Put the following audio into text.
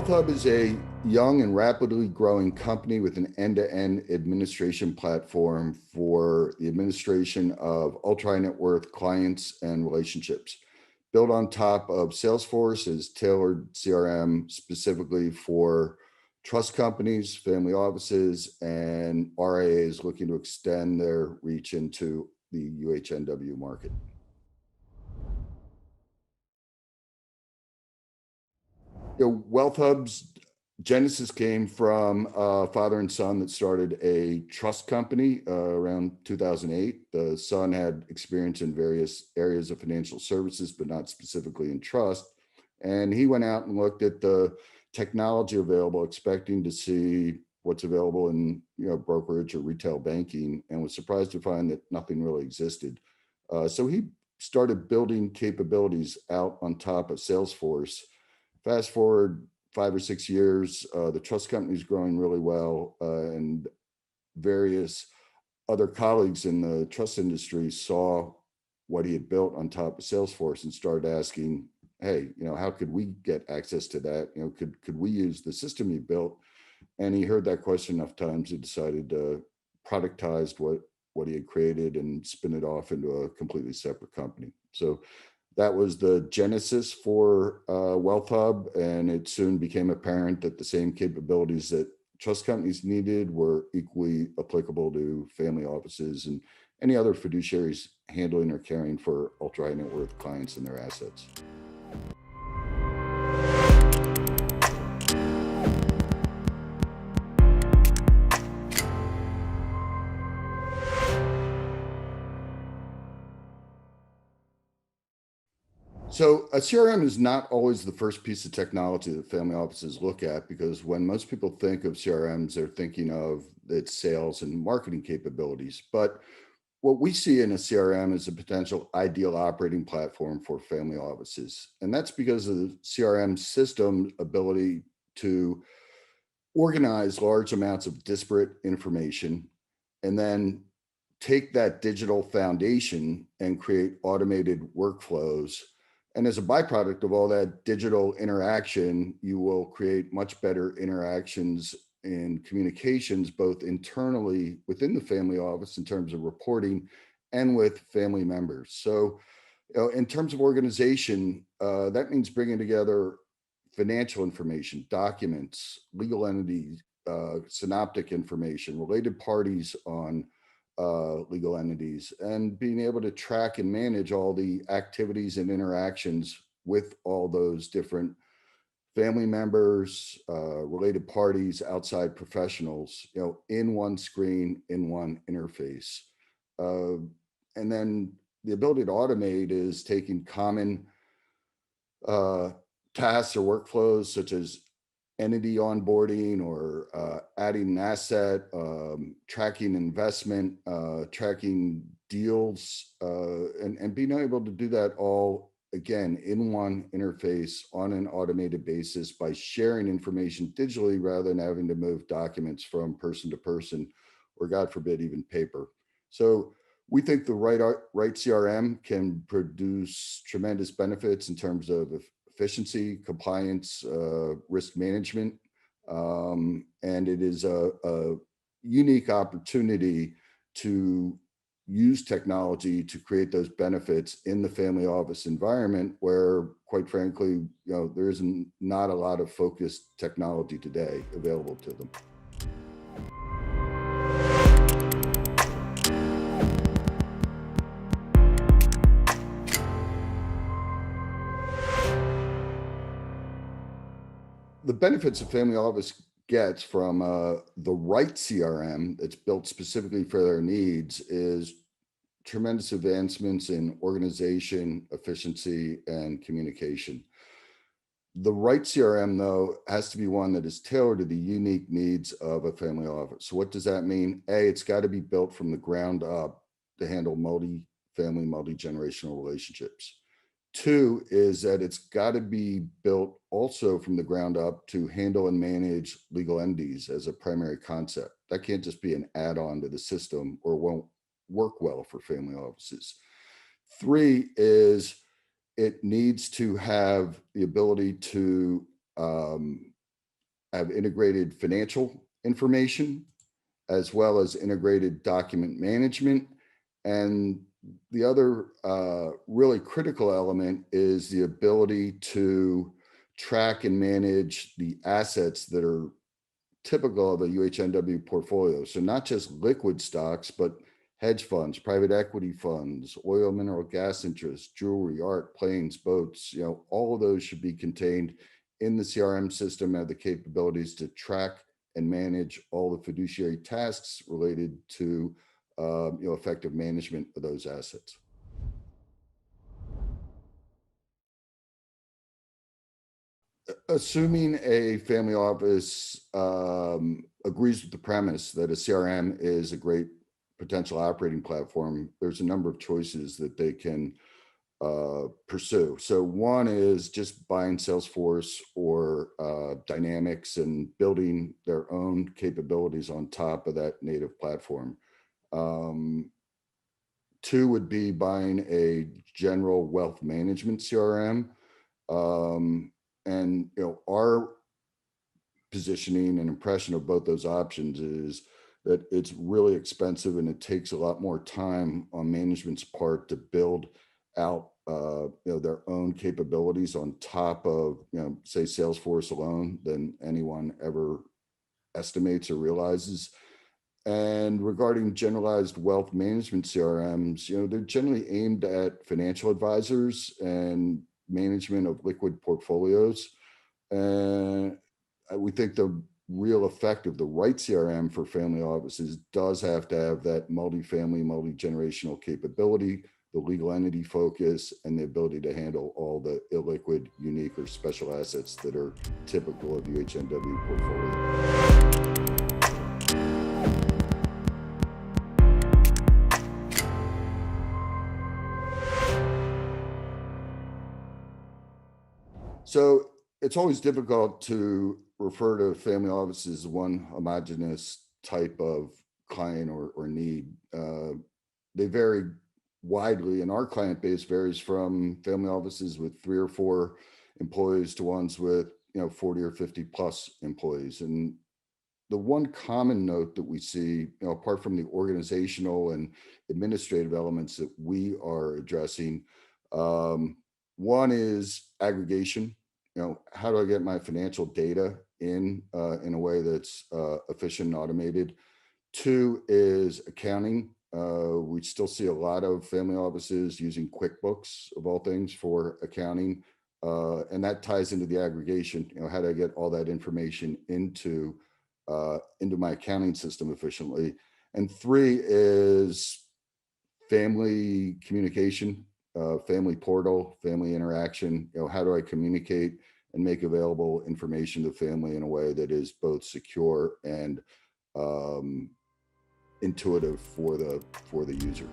WealthHub is a young and rapidly growing company with an end-to-end administration platform for the administration of ultra high net worth clients and relationships. Built on top of Salesforce is tailored CRM specifically for trust companies, family offices, and RIAs looking to extend their reach into the UHNW market. WealthHub's genesis came from a father and son that started a trust company around 2008. The son had experience in various areas of financial services, but not specifically in trust. And he went out and looked at the technology available, expecting to see what's available in brokerage or retail banking, and was surprised to find that nothing really existed. So he started building capabilities out on top of Salesforce. Fast forward 5 or 6 years, the trust company is growing really well, and various other colleagues in the trust industry saw what he had built on top of Salesforce and started asking, "Hey, how could we get access to that? Could we use the system you built?" And he heard that question enough times, he decided to productize what he had created and spin it off into a completely separate company. So that was the genesis for WealthHub, and it soon became apparent that the same capabilities that trust companies needed were equally applicable to family offices and any other fiduciaries handling or caring for ultra high net worth clients and their assets. So a CRM is not always the first piece of technology that family offices look at, because when most people think of CRMs, they're thinking of its sales and marketing capabilities. But what we see in a CRM is a potential ideal operating platform for family offices. And that's because of the CRM system's ability to organize large amounts of disparate information and then take that digital foundation and create automated workflows. And as a byproduct of all that digital interaction, you will create much better interactions and communications, both internally within the family office in terms of reporting and with family members. So, in terms of organization, that means bringing together financial information, documents, legal entities, synoptic information, related parties on legal entities, and being able to track and manage all the activities and interactions with all those different family members, related parties, outside professionals, in one screen, in one interface. Uh, and then the ability to automate is taking common uh, tasks or workflows such as entity onboarding or adding an asset, tracking investment, tracking deals, and being able to do that all again in one interface on an automated basis by sharing information digitally rather than having to move documents from person to person, or God forbid, even paper. So we think the right CRM can produce tremendous benefits in terms of efficiency, compliance, risk management, and it is a unique opportunity to use technology to create those benefits in the family office environment, where, quite frankly, there isn't not a lot of focused technology today available to them. The benefits a family office gets from the right CRM that's built specifically for their needs is tremendous advancements in organization, efficiency, and communication. The right CRM, though, has to be one that is tailored to the unique needs of a family office. So what does that mean? A, it's got to be built from the ground up to handle multi-family, multi-generational relationships. Two is that it's got to be built also from the ground up to handle and manage legal entities as a primary concept. That can't just be an add-on to the system, or won't work well for family offices. Three is it needs to have the ability to have integrated financial information as well as integrated document management. And the other really critical element is the ability to track and manage the assets that are typical of a UHNW portfolio. So not just liquid stocks, but hedge funds, private equity funds, oil, mineral, gas interests, jewelry, art, planes, boats, all of those should be contained in the CRM system, have the capabilities to track and manage all the fiduciary tasks related to effective management of those assets. Assuming a family office agrees with the premise that a CRM is a great potential operating platform, there's a number of choices that they can pursue. So one is just buying Salesforce or Dynamics and building their own capabilities on top of that native platform. Two would be buying a general wealth management CRM. And our positioning and impression of both those options is that it's really expensive and it takes a lot more time on management's part to build out their own capabilities on top of say Salesforce alone than anyone ever estimates or realizes. And regarding generalized wealth management CRMs, they're generally aimed at financial advisors and management of liquid portfolios. And we think the real effect of the right CRM for family offices does have to have that multifamily, multi-generational capability, the legal entity focus, and the ability to handle all the illiquid, unique, or special assets that are typical of UHNW portfolio. So it's always difficult to refer to family offices as one homogenous type of client or need. They vary widely, and our client base varies from family offices with 3 or 4 employees to ones with 40 or 50 plus employees. And the one common note that we see, apart from the organizational and administrative elements that we are addressing, one is aggregation. How do I get my financial data in a way that's efficient and automated? Two is accounting. We still see a lot of family offices using QuickBooks, of all things, for accounting. And that ties into the aggregation. How do I get all that information into my accounting system efficiently? And three is family communication, family portal, family interaction. How do I communicate and make available information to family in a way that is both secure and intuitive for the user?